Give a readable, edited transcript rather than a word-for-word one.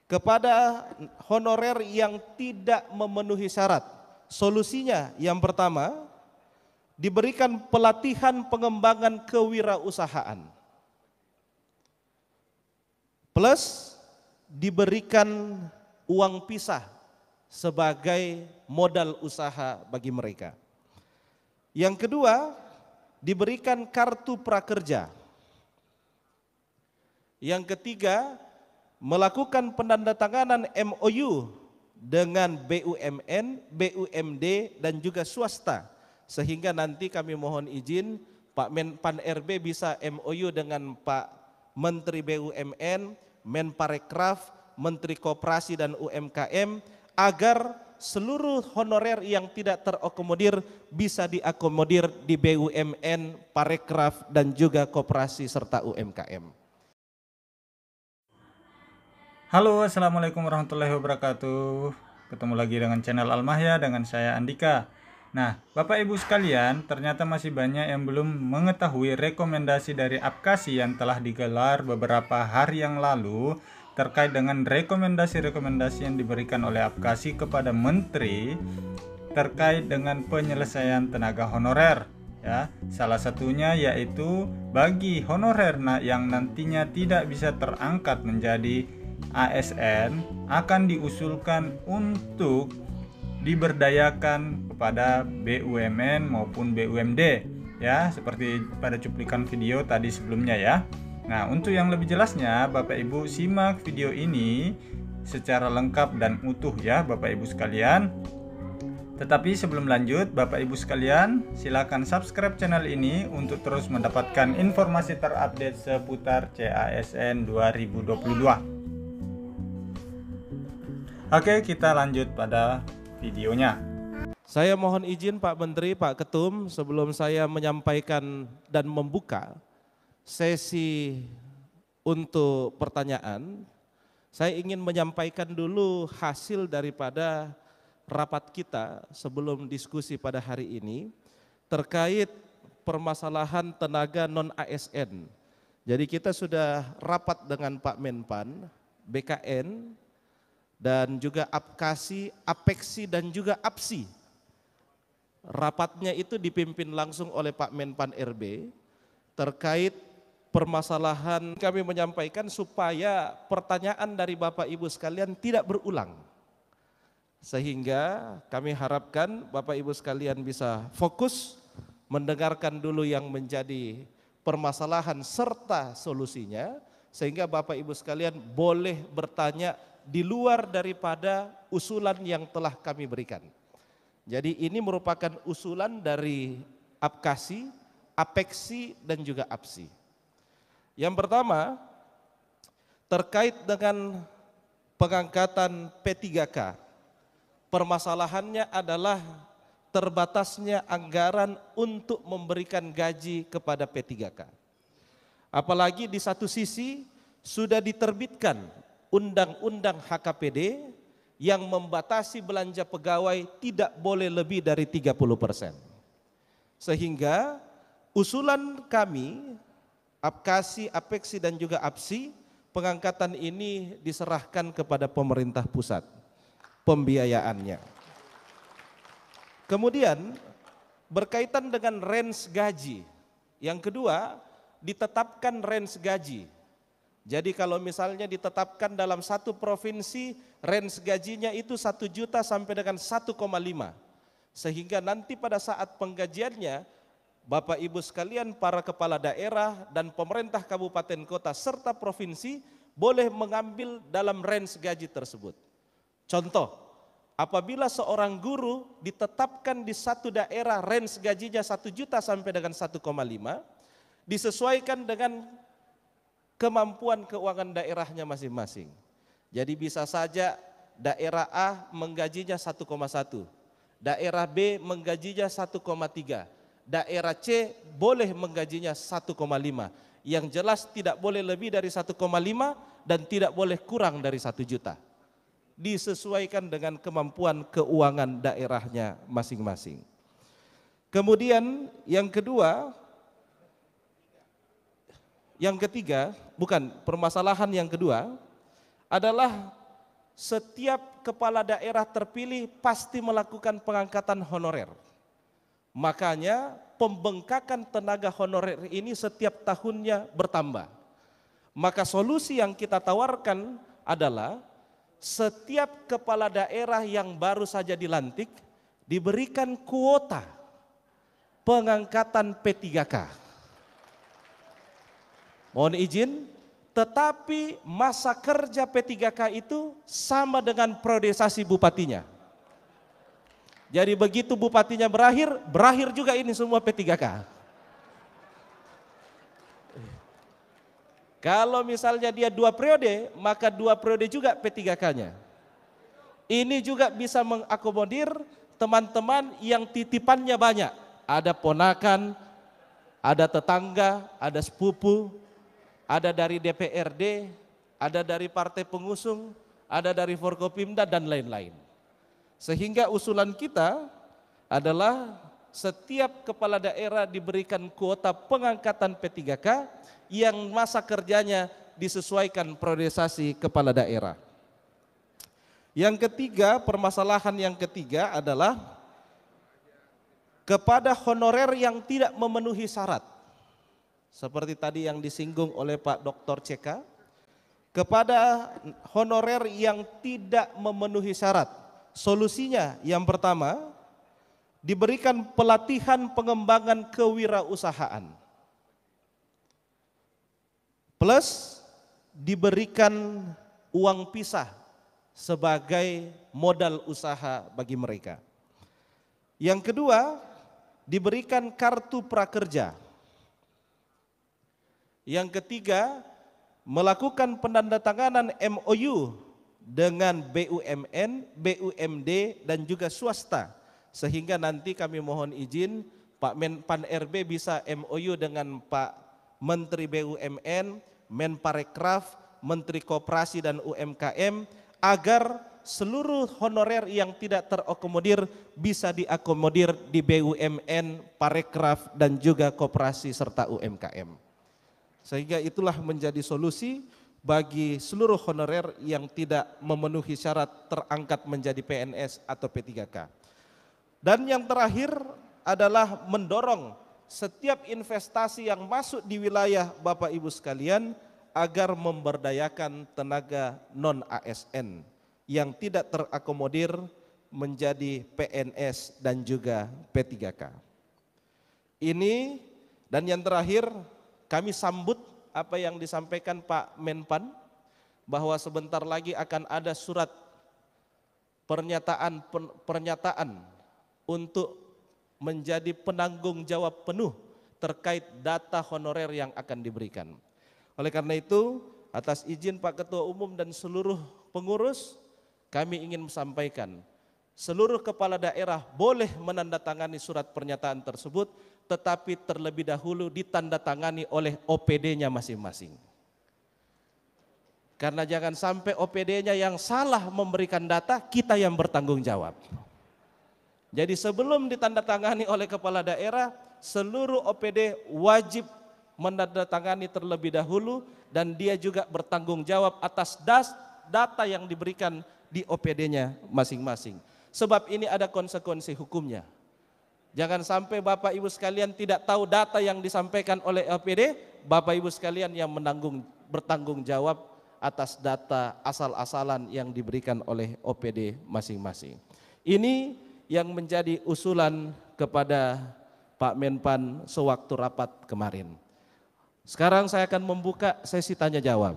kepada honorer yang tidak memenuhi syarat. Solusinya yang pertama, diberikan pelatihan pengembangan kewirausahaan. Plus diberikan uang pisah sebagai modal usaha bagi mereka. Yang kedua, diberikan kartu prakerja. Yang ketiga, melakukan penandatanganan MOU dengan BUMN, BUMD dan juga swasta, sehingga nanti kami mohon izin Pak Menpan RB bisa MOU dengan Pak Menteri BUMN, Menparekraf, Menteri Koperasi dan UMKM agar seluruh honorer yang tidak terakomodir bisa diakomodir di BUMN, Parekraf dan juga Koperasi serta UMKM. Halo, assalamualaikum warahmatullahi wabarakatuh. Ketemu lagi dengan channel Almahya dengan saya Andika. Nah, Bapak Ibu sekalian, ternyata masih banyak yang belum mengetahui rekomendasi dari Apkasi yang telah digelar beberapa hari yang lalu terkait dengan rekomendasi-rekomendasi yang diberikan oleh Apkasi kepada Menteri terkait dengan penyelesaian tenaga honorer. Ya, salah satunya yaitu bagi honorer yang nantinya tidak bisa terangkat menjadi ASN akan diusulkan untuk diberdayakan kepada BUMN maupun BUMD, ya, seperti pada cuplikan video tadi sebelumnya ya. Nah, untuk yang lebih jelasnya Bapak Ibu simak video ini secara lengkap dan utuh ya Bapak Ibu sekalian. Tetapi sebelum lanjut, Bapak Ibu sekalian, silakan subscribe channel ini untuk terus mendapatkan informasi terupdate seputar CASN 2022. Oke, kita lanjut pada videonya. Saya mohon izin Pak Menteri, Pak Ketum, sebelum saya menyampaikan dan membuka sesi untuk pertanyaan, saya ingin menyampaikan dulu hasil daripada rapat kita sebelum diskusi pada hari ini terkait permasalahan tenaga non-ASN. Jadi kita sudah rapat dengan Pak Menpan, BKN, dan juga Apkasi, Apeksi dan juga APSI. Rapatnya itu dipimpin langsung oleh Pak Menpan RB terkait permasalahan. Kami menyampaikan supaya pertanyaan dari Bapak Ibu sekalian tidak berulang. Sehingga kami harapkan Bapak Ibu sekalian bisa fokus mendengarkan dulu yang menjadi permasalahan serta solusinya, sehingga Bapak Ibu sekalian boleh bertanya di luar daripada usulan yang telah kami berikan. Jadi ini merupakan usulan dari Apkasi, Apeksi dan juga APSI. Yang pertama terkait dengan pengangkatan P3K. Permasalahannya adalah terbatasnya anggaran untuk memberikan gaji kepada P3K. Apalagi di satu sisi sudah diterbitkan Undang-Undang HKPD yang membatasi belanja pegawai tidak boleh lebih dari 30%. Sehingga usulan kami, Apkasi, Apeksi dan juga APSI, pengangkatan ini diserahkan kepada pemerintah pusat, pembiayaannya. Kemudian berkaitan dengan range gaji. Yang kedua, ditetapkan range gaji. Jadi kalau misalnya ditetapkan dalam satu provinsi range gajinya itu 1 juta sampai dengan 1,5. Sehingga nanti pada saat penggajiannya Bapak Ibu sekalian para kepala daerah dan pemerintah kabupaten kota serta provinsi boleh mengambil dalam range gaji tersebut. Contoh, apabila seorang guru ditetapkan di satu daerah range gajinya 1 juta sampai dengan 1,5, disesuaikan dengan kemampuan keuangan daerahnya masing-masing. Jadi bisa saja daerah A menggajinya 1,1, daerah B menggajinya 1,3, daerah C boleh menggajinya 1,5. Yang jelas tidak boleh lebih dari 1,5 dan tidak boleh kurang dari 1 juta. Disesuaikan dengan kemampuan keuangan daerahnya masing-masing. Kemudian yang ketiga, permasalahan yang kedua adalah setiap kepala daerah terpilih pasti melakukan pengangkatan honorer. Makanya pembengkakan tenaga honorer ini setiap tahunnya bertambah. Maka solusi yang kita tawarkan adalah setiap kepala daerah yang baru saja dilantik diberikan kuota pengangkatan P3K. Mohon izin, tetapi masa kerja P3K itu sama dengan priorisasi bupatinya. Jadi begitu bupatinya berakhir juga ini semua P3K. Kalau misalnya dia 2 periode, maka 2 periode juga P3K-nya. Ini juga bisa mengakomodir teman-teman yang titipannya banyak. Ada ponakan, ada tetangga, ada sepupu, ada dari DPRD, ada dari partai pengusung, ada dari Forkopimda dan lain-lain. Sehingga usulan kita adalah setiap kepala daerah diberikan kuota pengangkatan P3K yang masa kerjanya disesuaikan priorisasi kepala daerah. Yang ketiga, permasalahan yang ketiga adalah kepada honorer yang tidak memenuhi syarat. Seperti tadi yang disinggung oleh Pak Dr. CK, kepada honorer yang tidak memenuhi syarat. Solusinya yang pertama, diberikan pelatihan pengembangan kewirausahaan. Plus diberikan uang pisah sebagai modal usaha bagi mereka. Yang kedua, diberikan kartu prakerja. Yang ketiga, melakukan penandatanganan MOU dengan BUMN, BUMD dan juga swasta. Sehingga nanti kami mohon izin Pak Menpan RB bisa MOU dengan Pak Menteri BUMN, Menparekraf, Menteri Koperasi dan UMKM agar seluruh honorer yang tidak terakomodir bisa diakomodir di BUMN, Parekraf dan juga Koperasi serta UMKM. Sehingga itulah menjadi solusi bagi seluruh honorer yang tidak memenuhi syarat terangkat menjadi PNS atau P3K. Dan yang terakhir adalah mendorong setiap investasi yang masuk di wilayah Bapak Ibu sekalian agar memberdayakan tenaga non-ASN yang tidak terakomodir menjadi PNS dan juga P3K. Ini dan yang terakhir kami sambut apa yang disampaikan Pak Menpan bahwa sebentar lagi akan ada surat pernyataan untuk menjadi penanggung jawab penuh terkait data honorer yang akan diberikan. Oleh karena itu, atas izin Pak Ketua Umum dan seluruh pengurus, kami ingin sampaikan, seluruh kepala daerah boleh menandatangani surat pernyataan tersebut, tetapi terlebih dahulu ditandatangani oleh OPD-nya masing-masing. Karena jangan sampai OPD-nya yang salah memberikan data, kita yang bertanggung jawab. Jadi sebelum ditandatangani oleh kepala daerah, seluruh OPD wajib menandatangani terlebih dahulu dan dia juga bertanggung jawab atas data yang diberikan di OPD-nya masing-masing. Sebab ini ada konsekuensi hukumnya. Jangan sampai Bapak Ibu sekalian tidak tahu data yang disampaikan oleh OPD, Bapak Ibu sekalian yang bertanggung jawab atas data asal-asalan yang diberikan oleh OPD masing-masing. Ini yang menjadi usulan kepada Pak Menpan sewaktu rapat kemarin. Sekarang saya akan membuka sesi tanya jawab.